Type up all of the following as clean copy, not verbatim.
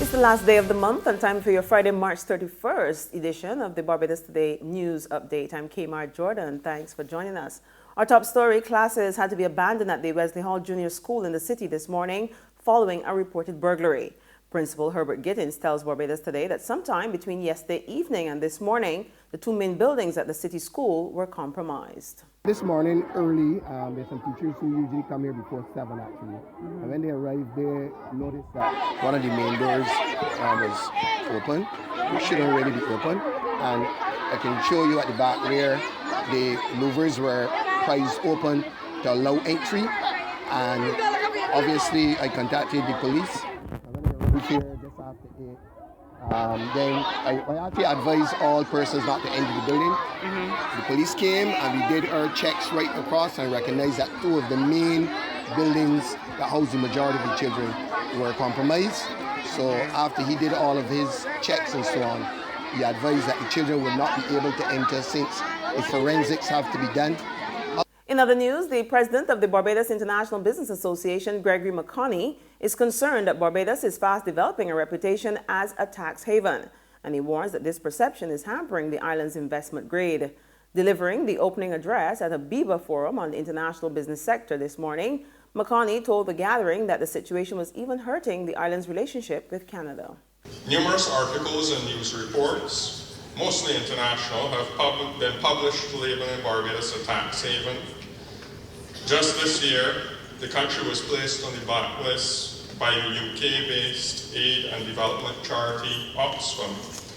It's the last day of the month and time for your Friday, March 31st edition of the Barbados Today News Update. I'm Kmar Jordan. Thanks for joining us. Our top story, classes had to be abandoned at the Wesley Hall Junior School in the city this morning following a reported burglary. Principal Herbert Gittins tells Barbados Today that sometime between yesterday evening and this morning, the two main buildings at the city school were compromised. This morning early, there's some teachers who usually come here before 7 actually. And when they arrived, they noticed that one of the main doors was open. It shouldn't really be open. And I can show you at the back where the louvers were prized open to allow entry. And obviously I contacted the police. Here just after 8. Then I actually advised all persons not to enter the building. The police came and we did our checks right across and recognized that two of the main buildings that house the majority of the children were compromised. So after he did all of his checks and so on, he advised that the children would not be able to enter since the forensics have to be done. In other news, the president of the Barbados International Business Association, Gregory McConney, is concerned that Barbados is fast developing a reputation as a tax haven, and he warns that this perception is hampering the island's investment grade. Delivering the opening address at a BIBA forum on the international business sector this morning, McConney told the gathering that the situation was even hurting the island's relationship with Canada. Numerous articles and news reports, mostly international, have been published labeling Barbados a tax haven. Just this year, the country was placed on the blacklist by the UK-based aid and development charity Oxfam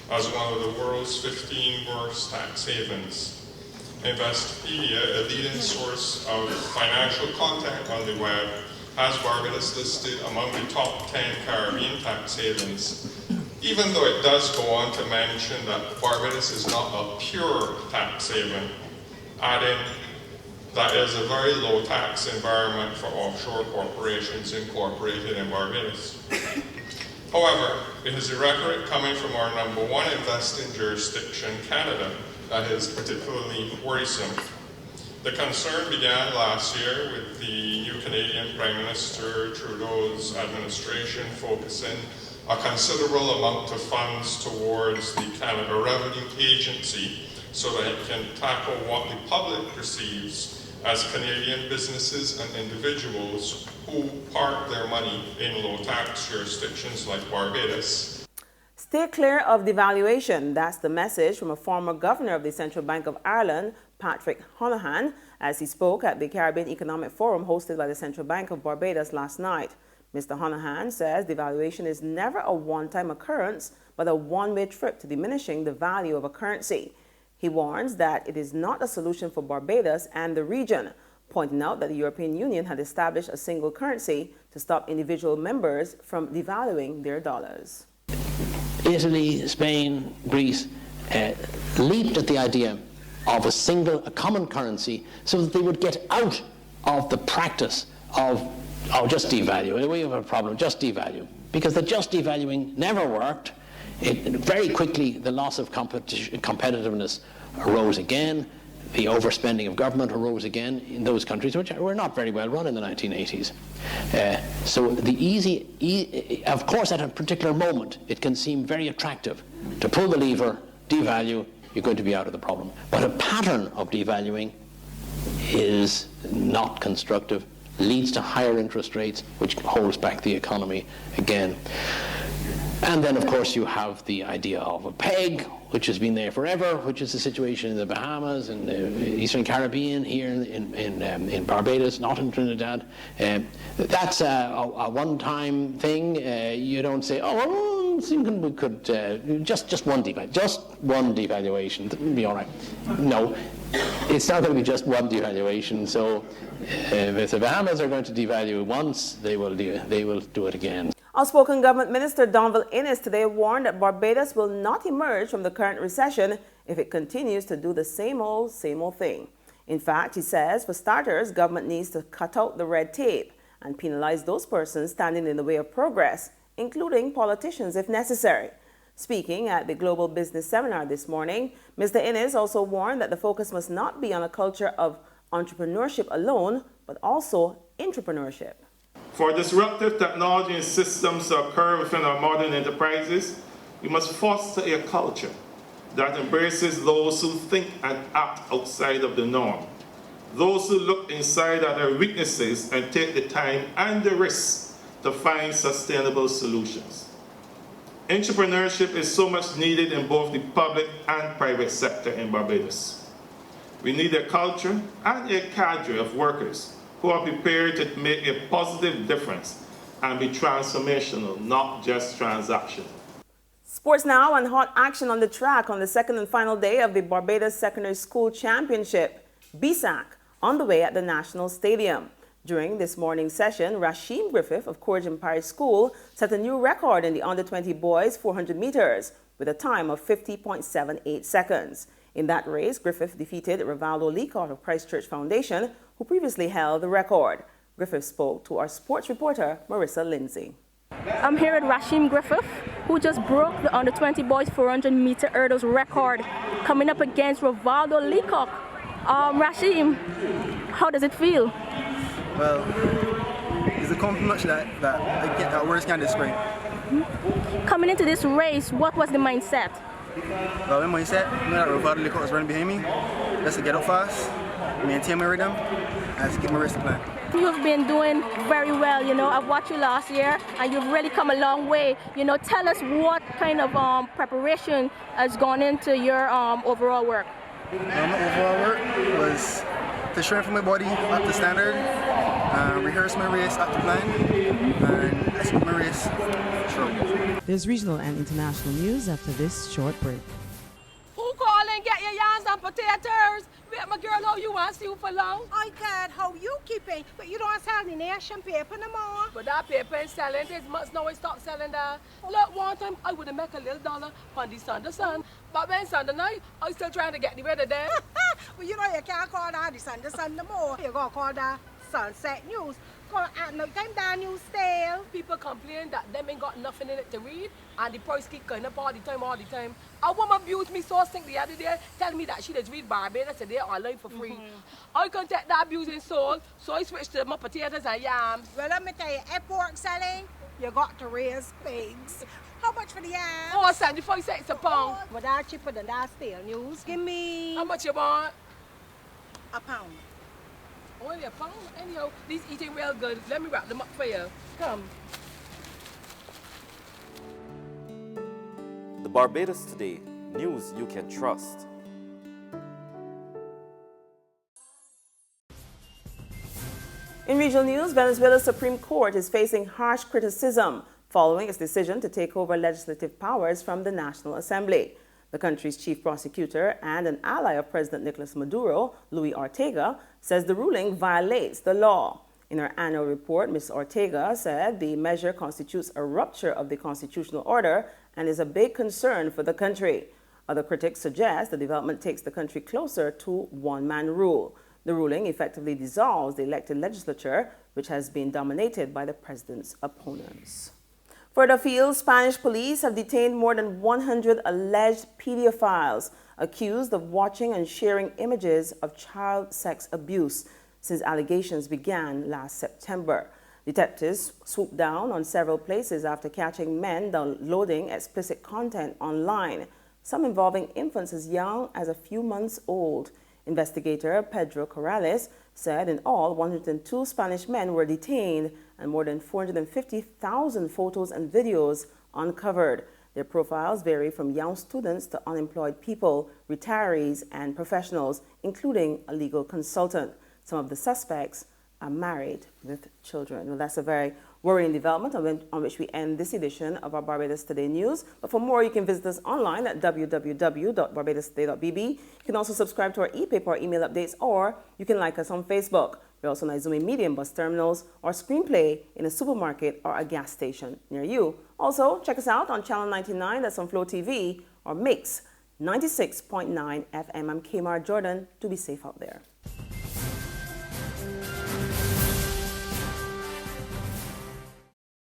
as one of the world's 15 worst tax havens. Investopedia, a leading source of financial content on the web, has Barbados listed among the top 10 Caribbean tax havens, even though it does go on to mention that Barbados is not a pure tax haven, adding that is a very low tax environment for offshore corporations incorporated in Barbados. However, it is the rhetoric coming from our number one investing jurisdiction, Canada, that is particularly worrisome. The concern began last year with the new Canadian Prime Minister Trudeau's administration focusing a considerable amount of funds towards the Canada Revenue Agency so that it can tackle what the public perceives as Canadian businesses and individuals who park their money in low tax jurisdictions like Barbados. Stay clear of devaluation. That's the message from a former governor of the Central Bank of Ireland, Patrick Honohan, as he spoke at the Caribbean Economic Forum hosted by the Central Bank of Barbados last night. Mr. Honohan says devaluation is never a one-time occurrence, but a one-way trip to diminishing the value of a currency. He warns that it is not a solution for Barbados and the region, pointing out that the European Union had established a single currency to stop individual members from devaluing their dollars. Italy, Spain, Greece leaped at the idea of a common currency so that they would get out of the practice of just devalue. We have a problem, just devalue. Because the just devaluing never worked. Very quickly, the loss of competitiveness arose again. The overspending of government arose again in those countries, which were not very well run in the 1980s. So of course, at a particular moment, it can seem very attractive to pull the lever, devalue, you're going to be out of the problem. But a pattern of devaluing is not constructive, leads to higher interest rates, which holds back the economy again. And then, of course, you have the idea of a peg, which has been there forever, which is the situation in the Bahamas and the Eastern Caribbean, here in Barbados, not in Trinidad. That's a one-time thing. You don't say, oh, well, we could just one devaluation, it'll be all right. No, it's not going to be just one devaluation. So if the Bahamas are going to devalue once, they will do it again. Outspoken Government Minister Donville Innes today warned that Barbados will not emerge from the current recession if it continues to do the same old thing. In fact, he says, for starters, government needs to cut out the red tape and penalize those persons standing in the way of progress, including politicians if necessary. Speaking at the Global Business Seminar this morning, Mr. Innes also warned that the focus must not be on a culture of entrepreneurship alone, but also entrepreneurship. For disruptive technology and systems to occur within our modern enterprises, we must foster a culture that embraces those who think and act outside of the norm, those who look inside at their weaknesses and take the time and the risk to find sustainable solutions. Entrepreneurship is so much needed in both the public and private sector in Barbados. We need a culture and a cadre of workers who are prepared to make a positive difference and be transformational, not just transactional. Sports now, and hot action on the track on the second and final day of the Barbados Secondary School Championship, BSAC, on the way at the National Stadium. During this morning session, Rashim Griffith of Courage Parish School set a new record in the under-20 boys 400 meters with a time of 50.78 seconds. In that race, Griffith defeated Rivaldo Leacock of Christchurch Foundation, who previously held the record. Griffith spoke to our sports reporter, Marissa Lindsay. I'm here with Rashim Griffith, who just broke the under-20 boys 400-meter hurdles record, coming up against Rivaldo Leacock. Rashim, how does it feel? Well, it's a compliment that words can't describe. Coming into this race, what was the mindset? Well, my mindset, I know that Rivaldo Leacock was running behind me. Just to get up fast, maintain my rhythm, and to keep my race plan. You've been doing very well, I've watched you last year and you've really come a long way. Tell us what kind of preparation has gone into your overall work. My overall work was to strengthen my body up to standard, rehearse my race up to plan, and execute my race through. There's regional and international news after this short break. Who calling? Get your yams and potatoes. Wait, my girl, how you want to see you for long? I got how you keeping, but you don't sell the nation paper no more. But that paper ain't selling. There's much now I stop selling that. Look, one time I would have make a little dollar on the sun. But when Sunday night, I still trying to get the weather there. Well, you can't call that the sun no more. You're going to call that sunset news. At no time that news stale. People complain that them ain't got nothing in it to read and the price keep going up all the time. A woman abused me so sick the other day, telling me that she does read Barbados today online for free. I can't take that abusing soul, so I switched to my potatoes and yams. Well, let me tell you, if pork selling, you got to raise pigs. How much for the yams? Oh, 75 cents a pound. But that's cheaper than that stale news. Give me... How much you want? £1. Only a pound? Anyhow, these eating real good. Let me wrap them up for you. Come. The Barbados Today, news you can trust. In regional news, Venezuela's Supreme Court is facing harsh criticism following its decision to take over legislative powers from the National Assembly. The country's chief prosecutor and an ally of President Nicolas Maduro, Luis Ortega, says the ruling violates the law. In her annual report, Ms. Ortega said the measure constitutes a rupture of the constitutional order and is a big concern for the country. Other critics suggest the development takes the country closer to one-man rule. The ruling effectively dissolves the elected legislature, which has been dominated by the president's opponents. Further afield, Spanish police have detained more than 100 alleged pedophiles accused of watching and sharing images of child sex abuse since allegations began last September. Detectives swooped down on several places after catching men downloading explicit content online, some involving infants as young as a few months old. Investigator Pedro Corrales said in all, 102 Spanish men were detained and more than 450,000 photos and videos uncovered. Their profiles vary from young students to unemployed people, retirees, and professionals, including a legal consultant. Some of the suspects are married with children. Well, that's a very worrying development on which we end this edition of our Barbados Today news. But for more, you can visit us online at www.barbadostoday.bb. You can also subscribe to our e-paper or email updates, or you can like us on Facebook. We're also on Izumi Medium bus terminals or screenplay in a supermarket or a gas station near you. Also, check us out on Channel 99, that's on Flow TV, or Mix 96.9 FM. I'm Kmar Jordan. Do be safe out there.